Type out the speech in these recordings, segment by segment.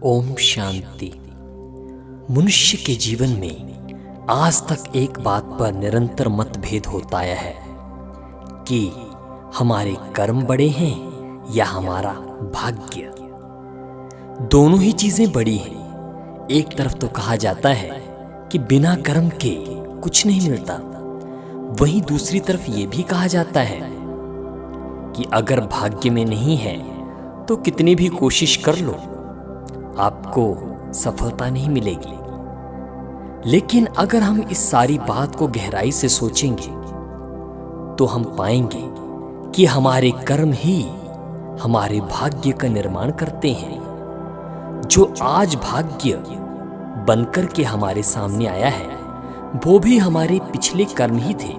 ओम शांति। मनुष्य के जीवन में आज तक एक बात पर निरंतर मतभेद होता आया है कि हमारे कर्म बड़े हैं या हमारा भाग्य। दोनों ही चीजें बड़ी हैं। एक तरफ तो कहा जाता है कि बिना कर्म के कुछ नहीं मिलता, वहीं दूसरी तरफ ये भी कहा जाता है कि अगर भाग्य में नहीं है तो कितनी भी कोशिश कर लो आपको सफलता नहीं मिलेगी। लेकिन अगर हम इस सारी बात को गहराई से सोचेंगे तो हम पाएंगे कि हमारे कर्म ही हमारे भाग्य का निर्माण करते हैं। जो आज भाग्य बनकर के हमारे सामने आया है वो भी हमारे पिछले कर्म ही थे,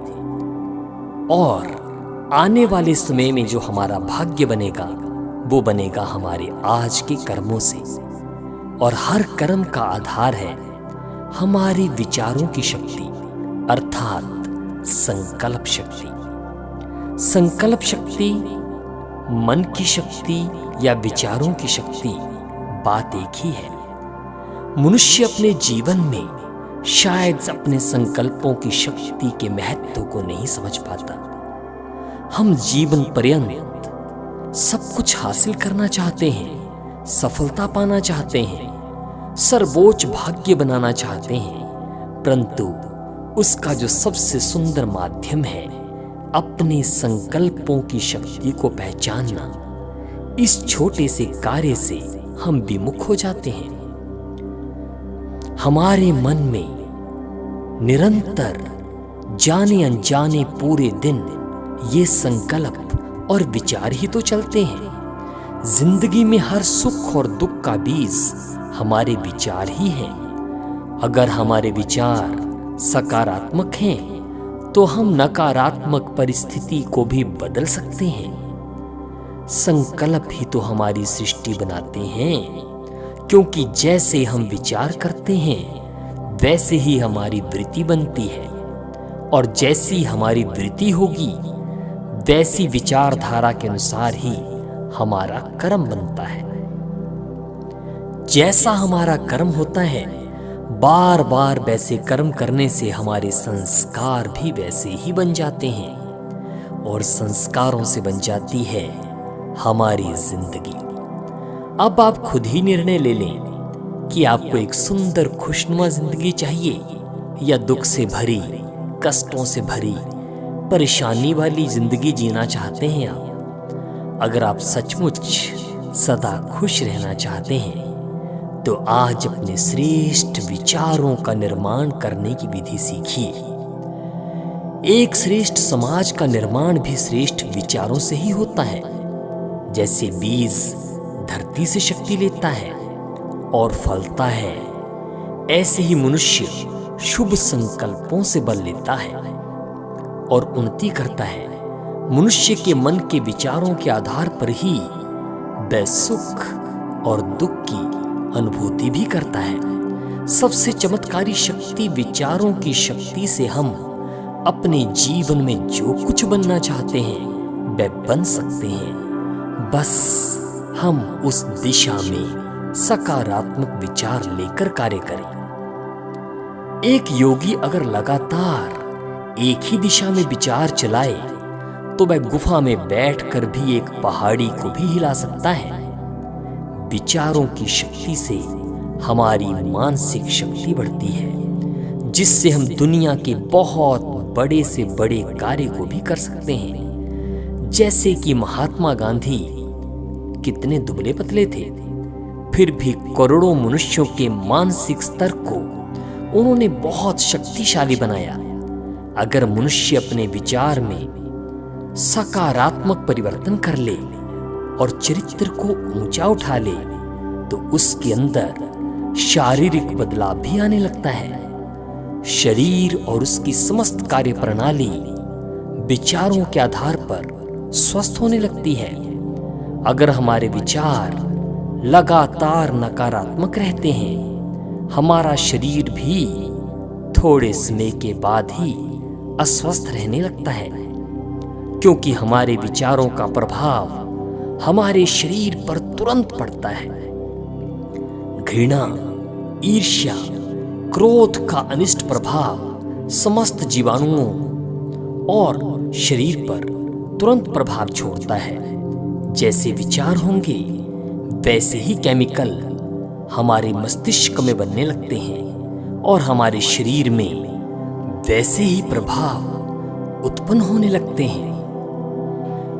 और आने वाले समय में जो हमारा भाग्य बनेगा वो बनेगा हमारे आज के कर्मों से। और हर कर्म का आधार है हमारे विचारों की शक्ति, अर्थात संकल्प शक्ति। संकल्प शक्ति, मन की शक्ति या विचारों की शक्ति बात एक ही है। मनुष्य अपने जीवन में शायद अपने संकल्पों की शक्ति के महत्व को नहीं समझ पाता। हम जीवन पर्यंत सब कुछ हासिल करना चाहते हैं, सफलता पाना चाहते हैं, सर्वोच्च भाग्य बनाना चाहते हैं, परंतु उसका जो सबसे सुंदर माध्यम है अपने संकल्पों की शक्ति को पहचानना, इस छोटे से कार्य से हम विमुख हो जाते हैं। हमारे मन में निरंतर जाने अनजाने पूरे दिन ये संकल्प और विचार ही तो चलते हैं। जिंदगी में हर सुख और दुख का बीज हमारे विचार ही हैं। अगर हमारे विचार सकारात्मक हैं तो हम नकारात्मक परिस्थिति को भी बदल सकते हैं। संकल्प ही तो हमारी सृष्टि बनाते हैं, क्योंकि जैसे हम विचार करते हैं वैसे ही हमारी वृत्ति बनती है, और जैसी हमारी वृत्ति होगी वैसी विचारधारा के अनुसार ही हमारा कर्म बनता है। जैसा हमारा कर्म होता है, बार बार वैसे कर्म करने से हमारे संस्कार भी वैसे ही बन जाते हैं, और संस्कारों से बन जाती है हमारी जिंदगी। अब आप खुद ही निर्णय ले लें कि आपको एक सुंदर खुशनुमा जिंदगी चाहिए या दुख से भरी, कष्टों से भरी, परेशानी वाली जिंदगी जीना चाहते हैं आप। अगर आप सचमुच सदा खुश रहना चाहते हैं तो आज अपने श्रेष्ठ विचारों का निर्माण करने की विधि सीखिए। एक श्रेष्ठ समाज का निर्माण भी श्रेष्ठ विचारों से ही होता है। जैसे बीज धरती से शक्ति लेता है और फलता है, ऐसे ही मनुष्य शुभ संकल्पों से बल लेता है और उन्नति करता है। मनुष्य के मन के विचारों के आधार पर ही वह सुख और दुख की अनुभूति भी करता है। सबसे चमत्कारी शक्ति विचारों की शक्ति से हम अपने जीवन में जो कुछ बनना चाहते हैं वह बन सकते हैं। बस हम उस दिशा में सकारात्मक विचार लेकर कार्य करें। एक योगी अगर लगातार एक ही दिशा में विचार चलाए तो वह गुफा में बैठकर भी एक पहाड़ी को भी हिला सकता है। विचारों की शक्ति से हमारी मानसिक शक्ति बढ़ती है, जिससे हम दुनिया के बहुत बड़े से बड़े कार्य को भी कर सकते हैं। जैसे कि महात्मा गांधी कितने दुबले पतले थे, फिर भी करोड़ों मनुष्यों के मानसिक स्तर को उन्होंने बहुत शक्तिशाली बनाया। अगर मनुष्य अपने विचार में सकारात्मक परिवर्तन कर ले और चरित्र को ऊंचा उठा ले तो उसके अंदर शारीरिक बदलाव भी आने लगता है। शरीर और उसकी समस्त कार्य प्रणाली विचारों के आधार पर स्वस्थ होने लगती है। अगर हमारे विचार लगातार नकारात्मक रहते हैं, हमारा शरीर भी थोड़े समय के बाद ही अस्वस्थ रहने लगता है, क्योंकि हमारे विचारों का प्रभाव हमारे शरीर पर तुरंत पड़ता है। घृणा, ईर्ष्या, क्रोध का अनिष्ट प्रभाव समस्त जीवाणुओं और शरीर पर तुरंत प्रभाव छोड़ता है। जैसे विचार होंगे वैसे ही केमिकल हमारे मस्तिष्क में बनने लगते हैं और हमारे शरीर में वैसे ही प्रभाव उत्पन्न होने लगते हैं।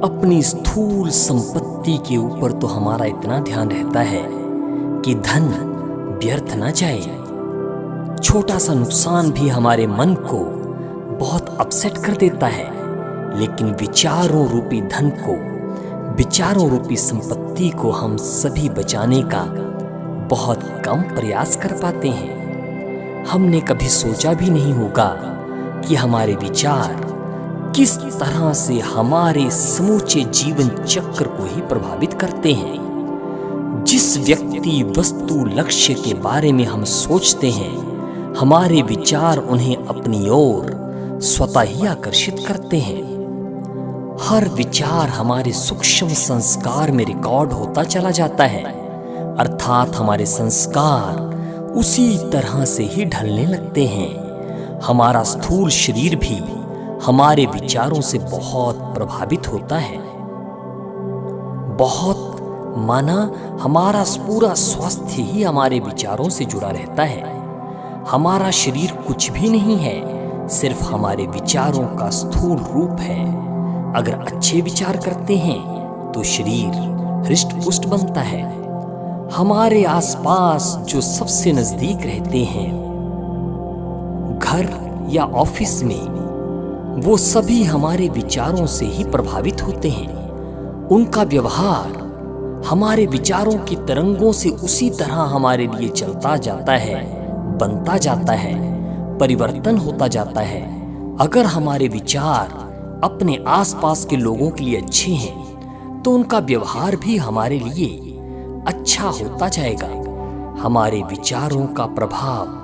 अपनी स्थूल संपत्ति के ऊपर तो हमारा इतना ध्यान रहता है कि धन व्यर्थ ना जाए। छोटा सा नुकसान भी हमारे मन को बहुत अपसेट कर देता है, लेकिन विचारों रूपी धन को, विचारों रूपी संपत्ति को हम सभी बचाने का बहुत कम प्रयास कर पाते हैं। हमने कभी सोचा भी नहीं होगा कि हमारे विचार किस तरह से हमारे समूचे जीवन चक्र को ही प्रभावित करते हैं। जिस व्यक्ति, वस्तु, लक्ष्य के बारे में हम सोचते हैं, हमारे विचार उन्हें अपनी ओर स्वतः ही आकर्षित करते हैं। हर विचार हमारे सूक्ष्म संस्कार में रिकॉर्ड होता चला जाता है, अर्थात हमारे संस्कार उसी तरह से ही ढलने लगते हैं। हमारा स्थूल शरीर भी हमारे विचारों से बहुत प्रभावित होता है। बहुत माना हमारा पूरा स्वास्थ्य ही हमारे विचारों से जुड़ा रहता है। हमारा शरीर कुछ भी नहीं है, सिर्फ हमारे विचारों का स्थूल रूप है। अगर अच्छे विचार करते हैं तो शरीर हृष्ट पुष्ट बनता है। हमारे आसपास जो सबसे नजदीक रहते हैं, घर या ऑफिस में, वो सभी हमारे विचारों से ही प्रभावित होते हैं। उनका व्यवहार हमारे विचारों की तरंगों से उसी तरह हमारे लिए चलता जाता है, बनता जाता है, परिवर्तन होता जाता है। अगर हमारे विचार अपने आसपास के लोगों के लिए अच्छे हैं तो उनका व्यवहार भी हमारे लिए अच्छा होता जाएगा। हमारे विचारों का प्रभाव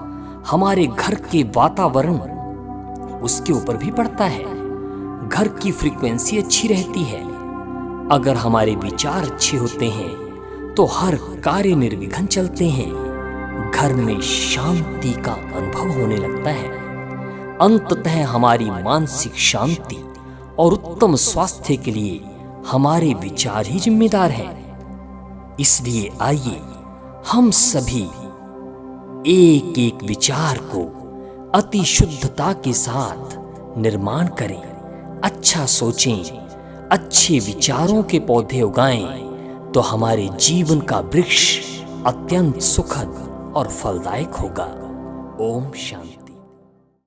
हमारे घर के वातावरण, उसके ऊपर भी पड़ता है। घर की फ्रीक्वेंसी अच्छी रहती है। अगर हमारे विचार अच्छे होते हैं तो हर कार्य निर्विघ्न चलते हैं। घर में शांति का अनुभव होने लगता है। अंततः हमारी मानसिक शांति और उत्तम स्वास्थ्य के लिए हमारे विचार ही जिम्मेदार हैं। इसलिए आइए हम सभी एक एक विचार को अति शुद्धता के साथ निर्माण करें। अच्छा सोचें, अच्छे विचारों के पौधे उगाएं तो हमारे जीवन का वृक्ष अत्यंत सुखद और फलदायक होगा। ओम शांति।